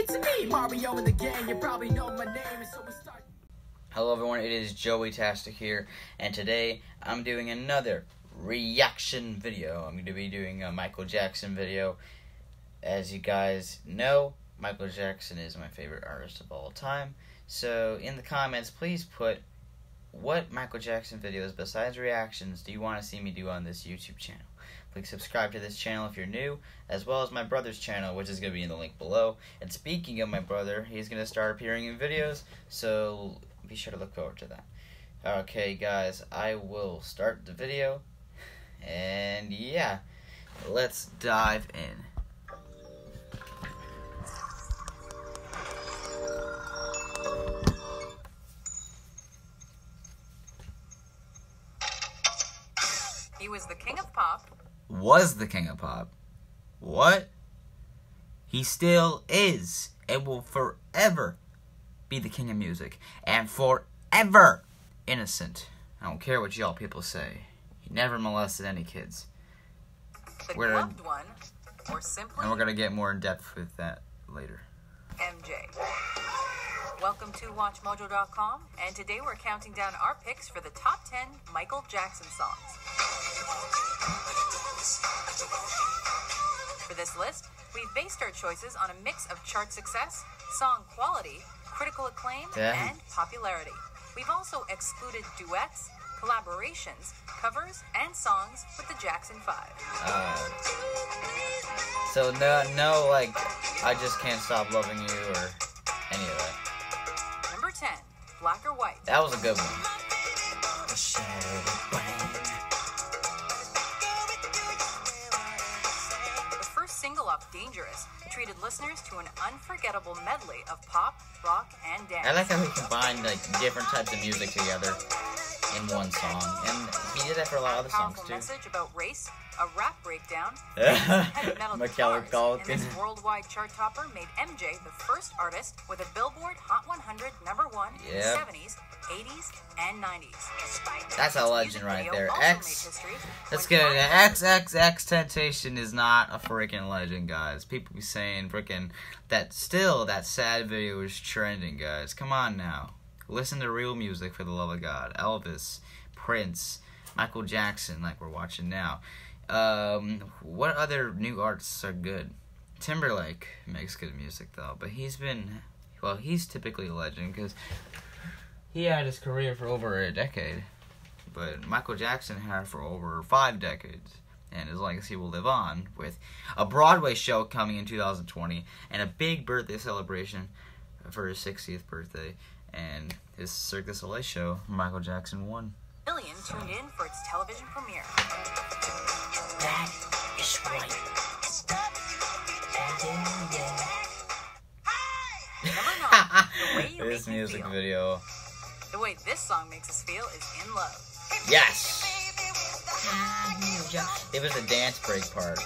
It's me, Mario and the gang. You probably know my name, so we start. Hello everyone, it is Joey Tastic here, and today I'm doing another reaction video. I'm going to be doing a Michael Jackson video. As you guys know, Michael Jackson is my favorite artist of all time. So in the comments, please put what Michael Jackson videos besides reactions do you want to see me do on this YouTube channel. Please subscribe to this channel if you're new, as well as my brother's channel, which is going to be in the link below. And speaking of my brother, he's going to start appearing in videos, so be sure to look forward to that. Okay guys, I will start the video, and yeah, let's dive in. He was the king of pop. Was the king of pop. What? He still is, and will forever be the king of music, and forever innocent. I don't care what y'all people say. He never molested any kids. The gloved one, or simply And we're gonna get more in depth with that later. MJ. Welcome to WatchMojo.com, and today we're counting down our picks for the top 10 Michael Jackson songs. For this list, we've based our choices on a mix of chart success, song quality, critical acclaim, and popularity. We've also excluded duets, collaborations, covers, and songs with the Jackson 5. So no, like, I Just Can't Stop Loving You or any of that. Number 10, Black or White. That was a good one. The first single off Dangerous treated listeners to an unforgettable medley of pop, rock, and dance. I like how he combined like different types of music together in one song, and he did that for a lot of other songs too. Message about race, a rap breakdown, Macaulay Culkin. and this worldwide chart topper made MJ the first artist with a Billboard Hot 100 #1 in the 70s, 80s, and 90s. That's a legend right there. Let's get it. XXXTentacion is not a freaking legend, guys. People be saying freaking that sad video is trending, guys. Come on now. Listen to real music, for the love of God. Elvis, Prince, Michael Jackson, like we're watching now. What other new artists are good? Timberlake makes good music, though. But he's typically a legend because he had his career for over a decade. But Michael Jackson had it for over 5 decades. And his legacy will live on with a Broadway show coming in 2020 and a big birthday celebration for his 60th birthday. And his Cirque du Soleil show, Michael Jackson 1. Million tuned in for its television premiere. That is right. Number 9, The Way You This Make Me music Feel. video. The way this song makes us feel is in love. Yes! It was the dance break part.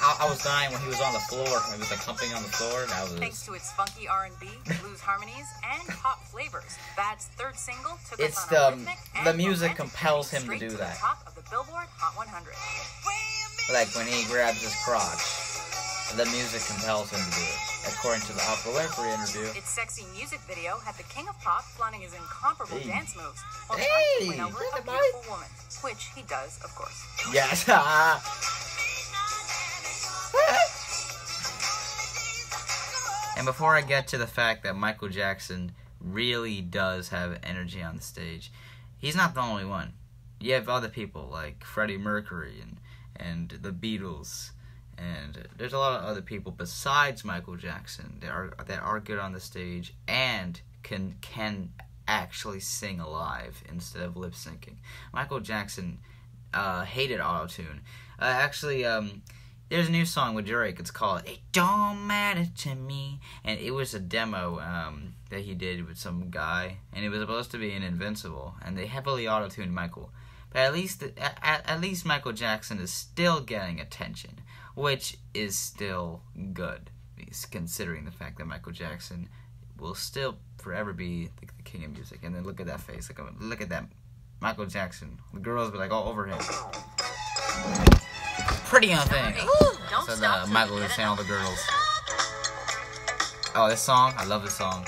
I was dying when he was on the floor. He was like humping on the floor. Thanks to its funky R&B, blues harmonies, and pop flavors, Bad's third single took us on a rhythmic the and music romantic compels journey him to straight do the that. top of the Billboard Hot 100. Like when he grabs his crotch. The music compels him to do it. According to the Oprah Winfrey interview. Its sexy music video had the king of pop flaunting his incomparable dance moves while Hey, trying to win over that's a a beautiful woman, which he does, of course. Yes. And before I get to the fact that Michael Jackson really does have energy on the stage, he's not the only one. You have other people like Freddie Mercury and the Beatles, and there's a lot of other people besides Michael Jackson that are good on the stage and can actually sing live instead of lip syncing. Michael Jackson hated autotune. There's a new song with Drake. It's called "It Don't Matter to Me," and it was a demo that he did with some guy, and it was supposed to be an Invincible, and they heavily autotuned Michael. But at least Michael Jackson is still getting attention, which is still good, considering the fact that Michael Jackson will still forever be the king of music. And then look at that face. Look at that Michael Jackson. The girls be like all over him. Pretty young thing. So Michael was saying all the girls. Oh, this song, I love this song.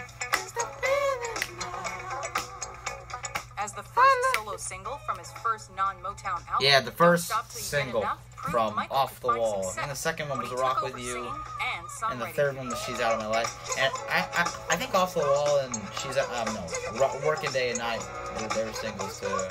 As the first solo single from his first non-Motown album, Yeah, the first Don't Stop Till You Get single Enough proved from Michael Off could the find Wall, success and the second one when was he Rock took With over You, singing and the songwriting third one was She's Out of My Life. And I think Off the Wall and She's Out, Working Day and Night, they were singles too.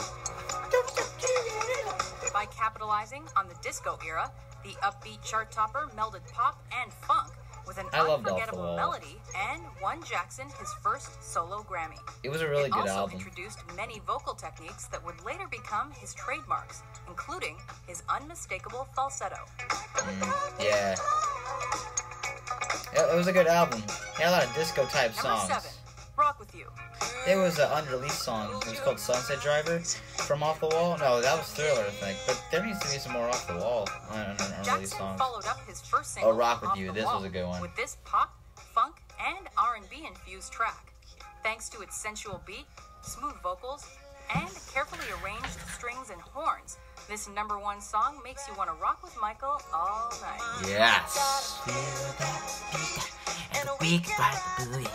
By capitalizing on the disco era, the upbeat chart topper melded pop and funk with an I loved Off the unforgettable Wall. melody and won Jackson his first solo Grammy. It was a really It good also album. introduced many vocal techniques that would later become his trademarks, including his unmistakable falsetto. Yeah. It was a good album. It had a lot of disco type Number songs. 7, Rock With You. There was an unreleased song. It was called Sunset Driver from Off the Wall. No, that was Thriller, I think. But there needs to be some more Off the Wall unreleased Jackson songs. followed up his first single, Rock With Off You. the This Wall, was a good one. with this pop, funk, and R&B infused track. Thanks to its sensual beat, smooth vocals, and carefully arranged strings and horns, this #1 song makes you want to rock with Michael all night. Yes. And we can ride the booty.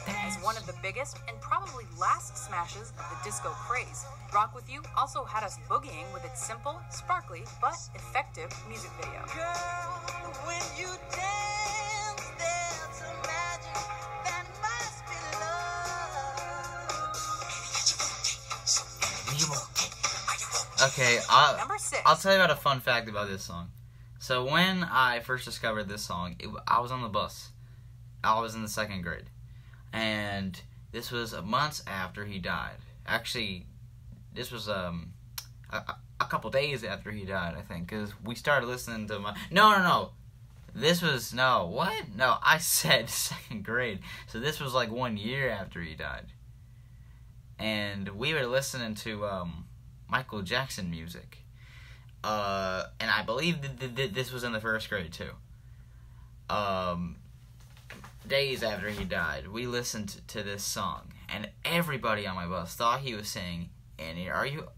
As one of the biggest and probably last smashes of the disco craze, Rock With You also had us boogieing with its simple, sparkly, but effective music video. When you dance, there's a magic that must be love. Okay, Number 6. I'll tell you about a fun fact about this song. So when I first discovered this song, I was on the bus. I was in the 2nd grade. And this was months after he died. Actually, this was a couple days after he died, I think. Because we started listening to my... No. This was... No, what? No, I said 2nd grade. So this was like 1 year after he died. And we were listening to Michael Jackson music. And I believe this was in the 1st grade too. Days after he died, we listened to this song, and everybody on my bus thought he was saying, Annie, are you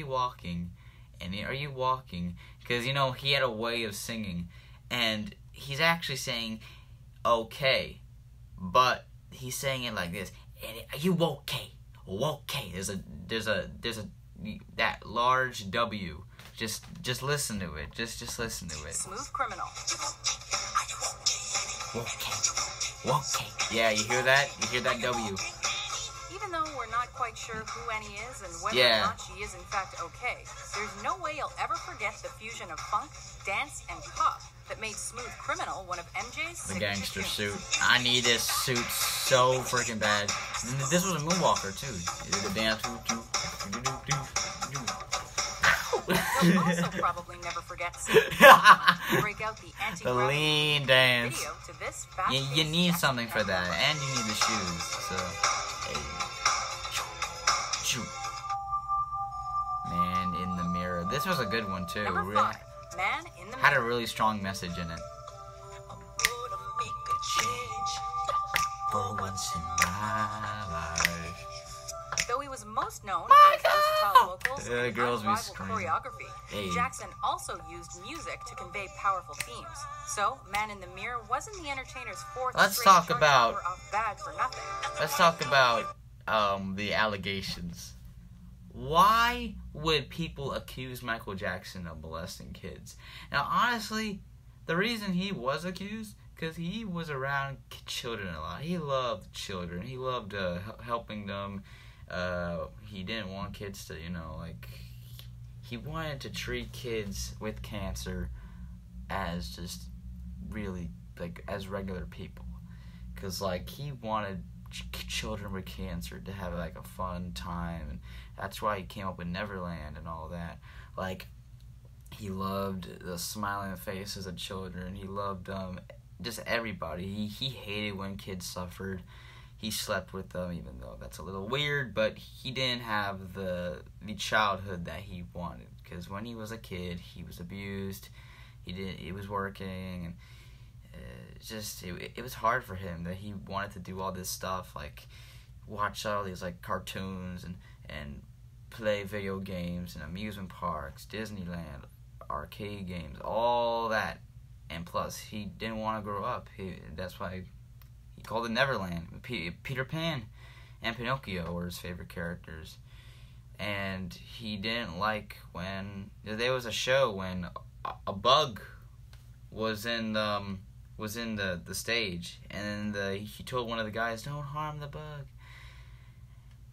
walking? Annie, are you walking? Because, you know, he had a way of singing, and he's actually saying, okay, but he's saying it like this, Annie, are you okay? Okay. There's a that large W. Just listen to it. Just listen to it. Smooth Criminal. Okay. Yeah, you hear that? You hear that W? Even though we're not quite sure who Annie is and whether Yeah. or not she is in fact okay, there's no way you'll ever forget the fusion of funk, dance, and pop that made Smooth Criminal one of MJ's The signature gangster tunes. suit. I need this suit so freaking bad. This was a moonwalker too. The dance. You'll also probably never forget seeing break out the The anti-gravity lean dance. video to this You fast-paced need Jackson something for number. that, and you need the shoes. So, hey. Man in the Mirror. This was a good one too. Number Really 5, Man in the had a Mirror. really strong message in it. Gonna make a change. For once in my life. Though he was most known for his versatile vocals Yeah, and girls be unrivaled screaming. choreography, Hey. Jackson also used music to convey powerful themes. So, Man in the Mirror wasn't the entertainer's fourth Let's straight talk chart about- topper off Bad for Nothing. Let's talk about the allegations. Why would people accuse Michael Jackson of molesting kids? Now, honestly, the reason he was accused, because he was around children a lot. He loved children. He loved helping them. He didn't want kids to, he wanted to treat kids with cancer as just really, as regular people. Because, he wanted children with cancer to have, a fun time. And that's why he came up with Neverland and all that. He loved the smiling faces of children. He loved, just everybody. He hated when kids suffered. He slept with them, even though that's a little weird, but he didn't have the childhood that he wanted. Because when he was a kid, he was abused. He was working, and it was hard for him that he wanted to do all this stuff, watch all these cartoons and play video games and amusement parks, Disneyland, arcade games, all that. And plus, he didn't want to grow up. That's why he called it Neverland. Peter Pan and Pinocchio were his favorite characters. And he didn't like when there was a show when a bug was in the stage, and he told one of the guys, "Don't harm the bug."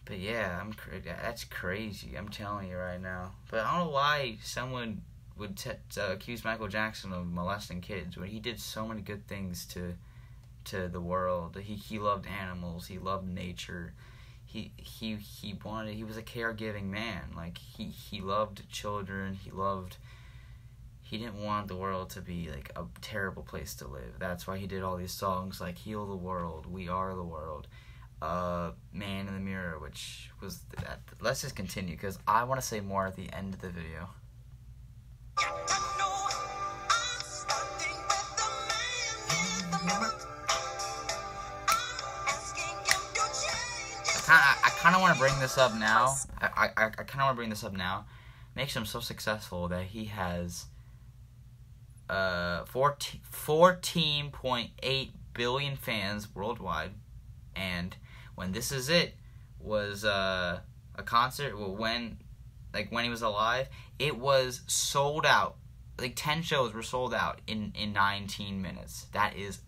But yeah, that's crazy. I'm telling you right now. But I don't know why someone would accuse Michael Jackson of molesting kids when he did so many good things to the world. He loved animals. He loved nature. He was a caregiving man. Like he loved children. He didn't want the world to be like a terrible place to live. That's why he did all these songs like "Heal the World," "We Are the World," "Man in the Mirror," which was that. Let's just continue because I want to say more at the end of the video. I kind of want to bring this up now. I kind of want to bring this up now. Makes him so successful that he has 14.8 billion fans worldwide. And when This Is It was a concert, when he was alive, it was sold out. Like 10 shows were sold out in 19 minutes. That is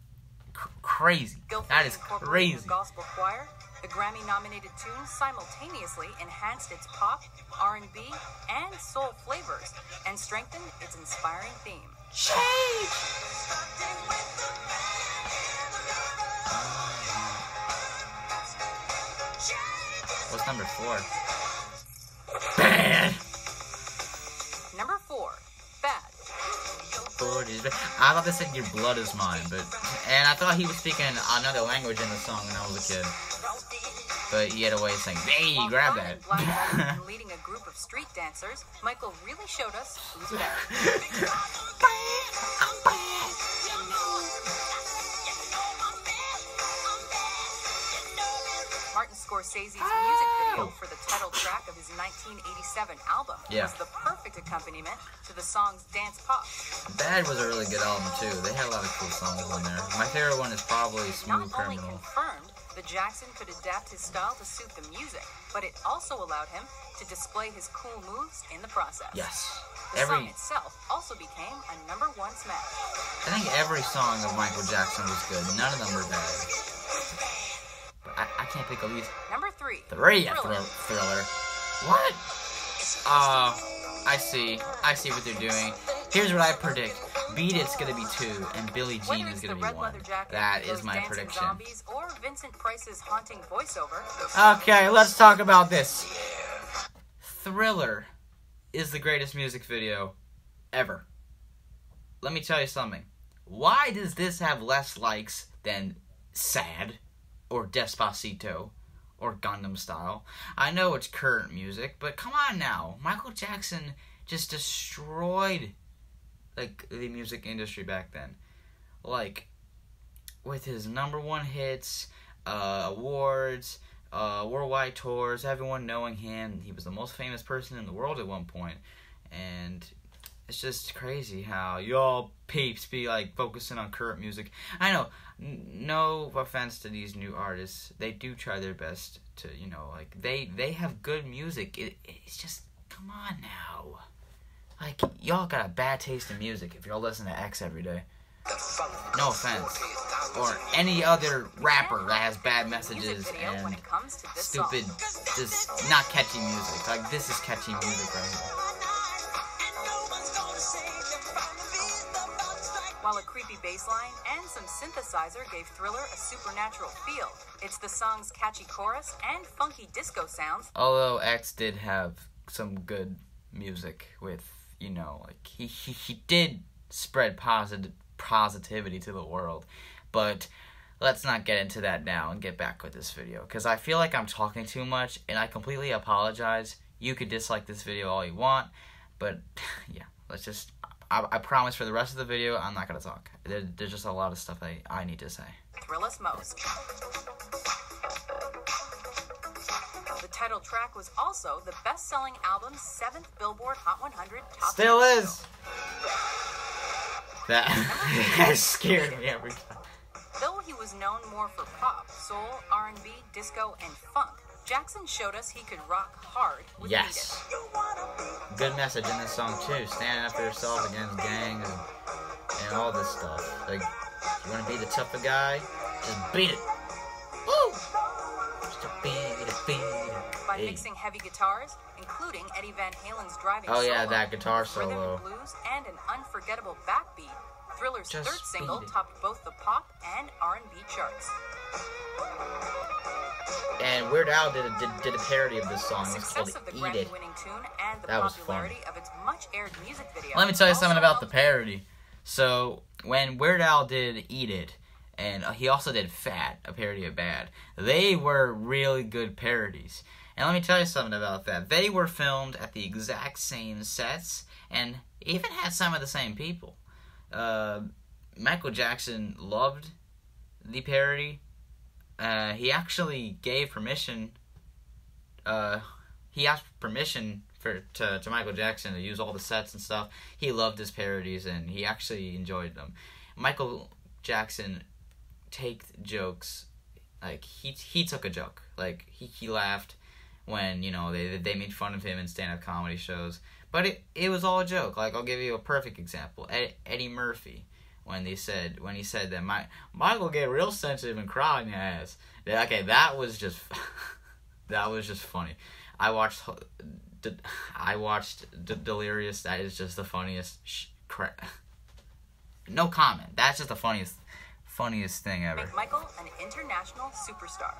crazy. That is crazy. Gospel choir, the Grammy-nominated tune simultaneously enhanced its pop, R&B, and soul flavors, and strengthened its inspiring theme. Change. What's number 4? Bad. Number 4, Bad. I thought they said "Your blood is mine," and I thought he was speaking another language in the song when I was a kid. But he had a way of saying, "Hey, grab that." And leading a group of street dancers, Michael really showed us who's bad. Martin Scorsese's music video for the title track of his 1987 album was the perfect accompaniment to the song's dance pop. Bad was a really good album too. They had a lot of cool songs on there. My favorite one is probably "Smooth Not only Criminal." confirmed that Jackson could adapt his style to suit the music, but it also allowed him to display his cool moves in the process. Yes. The song itself also became a #1 smash. I think every song of Michael Jackson was good. None of them were bad. But I can't pick a least. Number 3. Thriller. What? I see what they're doing. Here's what I predict. Beat It's gonna be 2, and Billie Jean is gonna be 1. That is my prediction. Or Vincent Price's haunting voiceover. Okay, let's talk about this. Thriller is the greatest music video ever. Let me tell you something. Why does this have less likes than Sad or Despacito or Gangnam Style? I know it's current music, but come on now. Michael Jackson just destroyed the music industry back then. With his #1 hits, awards, worldwide tours, everyone knowing him. He was the most famous person in the world at one point. And it's just crazy how y'all peeps be focusing on current music. I know, no offense to these new artists. They do try their best to, they have good music. It's just, come on now. Y'all got a bad taste in music if y'all listen to X every day. No offense. Or any other rapper that has bad messages and stupid, just not catchy music. This is catchy music right here. While a creepy bass line and some synthesizer gave Thriller a supernatural feel, it's the song's catchy chorus and funky disco sounds. Although X did have some good music with, he did spread positivity to the world. But let's not get into that now and get back with this video, because I feel like I'm talking too much, and I completely apologize. You could dislike this video all you want, but yeah, let's just... I promise for the rest of the video, I'm not going to talk. There's just a lot of stuff I need to say. Thrill us most. The title track was also the best-selling album's 7th Billboard Hot 100 top Still 10 is. show. That scared me every time. Though he was known more for pop, soul, R&B, disco, and funk, Jackson showed us he could rock hard with Yes. Beat It. Good message in this song too. Standing up for yourself against gangs and all this stuff. Like, you want to be the tougher guy? Just beat it. Woo! Just beat it, beat it. By Hey. mixing heavy guitars, including Eddie Van Halen's driving Oh yeah, solo, that guitar rhythm solo. and blues, and an unforgettable backbeat, Thriller's Just third single beat it. topped both the pop and R&B charts. And Weird Al did a parody of this song. It's called Success of the Eat It. Grammy-winning tune and the That was popularity of its much-aired music video. Let me tell you something also about the parody. So, when Weird Al did Eat It, and he also did Fat, a parody of Bad, they were really good parodies. And let me tell you something about that. They were filmed at the exact same sets, and even had some of the same people. Michael Jackson loved the parody. He actually gave permission. He asked permission to Michael Jackson to use all the sets and stuff. He loved his parodies and he actually enjoyed them. Michael Jackson takes jokes, like he took a joke, like he laughed when they made fun of him in stand-up comedy shows, but it was all a joke. Like, I'll give you a perfect example. Eddie Murphy. When he said that Michael get real sensitive and cry in your ass. Okay, that was just funny. I watched Delirious. That is just the funniest crap. No comment. That's just the funniest thing ever. Make Michael an international superstar.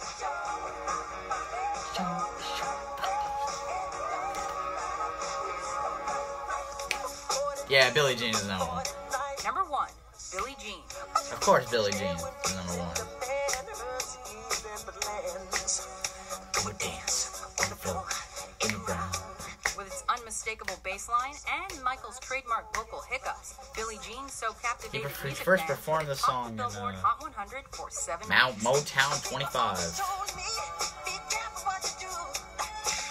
Yeah, Billie Jean is number one. Number 1, Billie Jean. Of course, Billie Jean is number one. Go dance on the floor in the ground. With its unmistakable bass line and Michael's trademark vocal hiccups, Billie Jean so captivated He music first fans performed that the it topped song in, Billboard Hot 100 for 7 Mount weeks. Motown 25.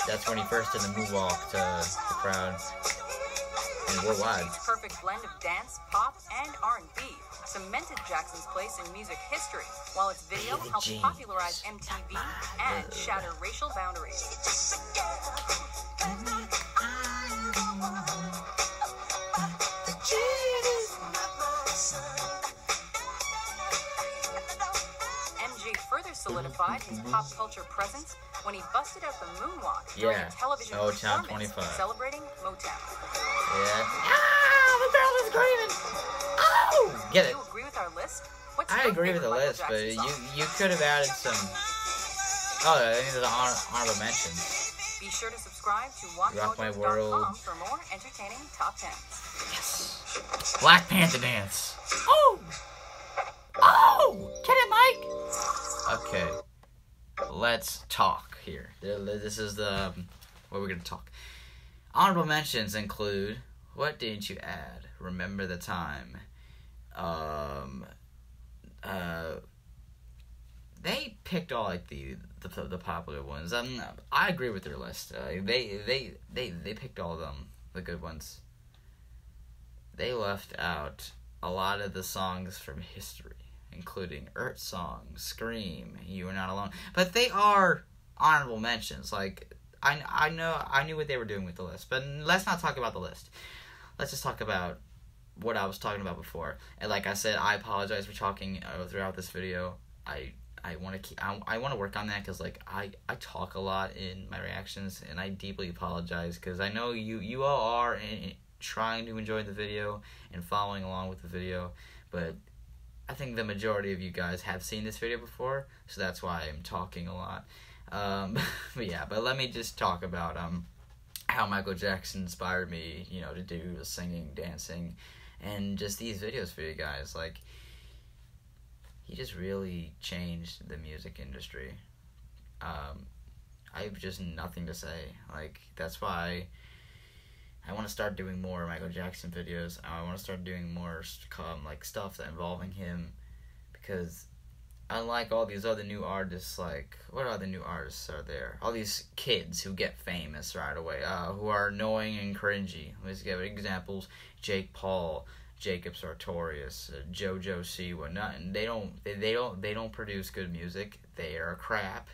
That's when he first did the moonwalk to the crowd. And worldwide. Its perfect blend of dance, pop, and R&B cemented Jackson's place in music history, while its video Billie helped Jean. popularize MTV and shatter racial boundaries. MJ further solidified his pop culture presence when he busted out the moonwalk during Yeah. a television Motown performance 25. celebrating Motown. Yeah. Ah, the girl is screaming. Oh, get Do it. you agree with our list? What's I your agree with favorite the Michael list, but Jackson song? you could have added some. Oh, I think there's an honorable mention. Be sure to subscribe to Rock My WatchMojo.com World. for more entertaining top 10s. Yes. Black Panther dance. Oh. Oh, get it, Mike. Okay. Let's talk here. This is the where we're gonna talk. Honorable mentions include What Didn't You Add? Remember the Time. They picked all like the popular ones. I agree with their list. They picked all of them, the good ones. They left out a lot of the songs from history, including Earth Song, Scream, You Are Not Alone. But they are honorable mentions. Like, I knew what they were doing with the list. But let's not talk about the list. Let's just talk about what I was talking about before. And like I said, I apologize for talking throughout this video. I want to work on that, because like I talk a lot in my reactions, and I deeply apologize, because I know you all are trying to enjoy the video and following along with the video, but I think the majority of you guys have seen this video before, so that's why I'm talking a lot. But let me just talk about how Michael Jackson inspired me, to do the singing, dancing, and just these videos for you guys. Like, he just really changed the music industry. I have just nothing to say. Like, that's why I want to start doing more Michael Jackson videos. I want to start doing more like stuff that involving him, because unlike all these other new artists, like, what other new artists are there? All these kids who get famous right away, who are annoying and cringy. Let's give examples: Jake Paul, Jacob Sartorius, JoJo Siwa. Nothing. They don't produce good music. They are crap.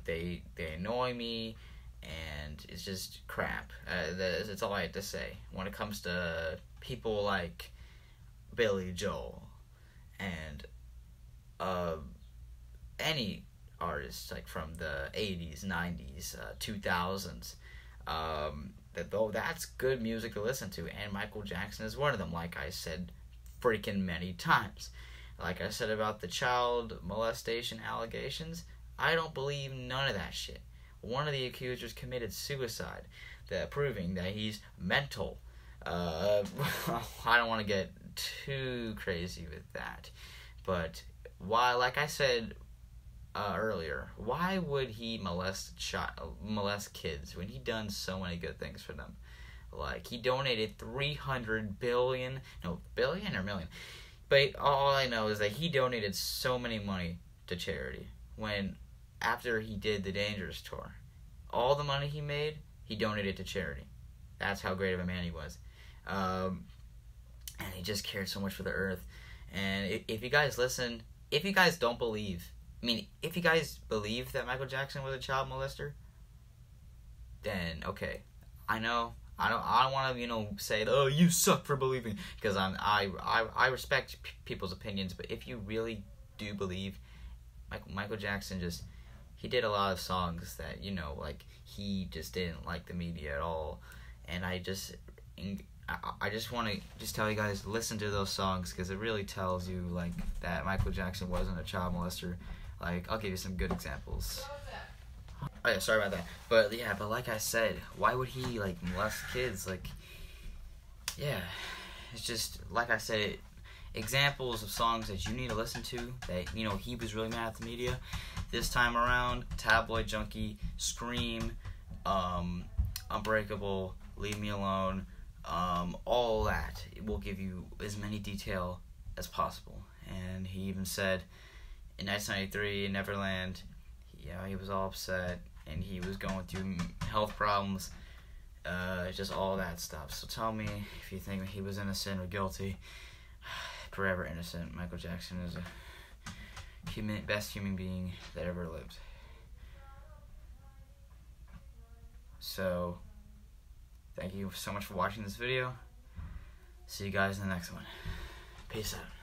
They annoy me, and it's just crap. That's all I have to say when it comes to people like Billy Joel and any artists like from the 80s, 90s, 2000s. That's good music to listen to, and Michael Jackson is one of them, like I said freaking many times. Like I said about the child molestation allegations, I don't believe none of that shit. One of the accusers committed suicide, proving that he's mental. I don't want to get too crazy with that, but why, like I said earlier, why would he molest kids when he done so many good things for them? Like, he donated $300 billion, no, billion or million, but all I know is that he donated so many money to charity when, after he did the Dangerous tour, all the money he made, he donated to charity. That's how great of a man he was. And he just cared so much for the earth. And if you guys listen, if you guys don't believe, if you guys believe that Michael Jackson was a child molester, then okay, I know I don't want to say, oh, you suck for believing, because I respect people's opinions. But if you really do believe, Michael Jackson he did a lot of songs that like he just didn't like the media at all, and I just want to tell you guys, listen to those songs, because it really tells you like that Michael Jackson wasn't a child molester. Like, I'll give you some good examples. Oh yeah, sorry about that. But like I said, why would he like molest kids? Like, yeah, it's just like I said, examples of songs that you need to listen to that he was really mad at the media. This time around, Tabloid Junkie, Scream, Unbreakable, Leave Me Alone, all that. It will give you as many detail as possible. And he even said in 1993 in Neverland, he was all upset and he was going through health problems, just all that stuff. So tell me if you think he was innocent or guilty. Forever innocent. Michael Jackson is a best human being that ever lived. So, thank you so much for watching this video. See you guys in the next one. Peace out.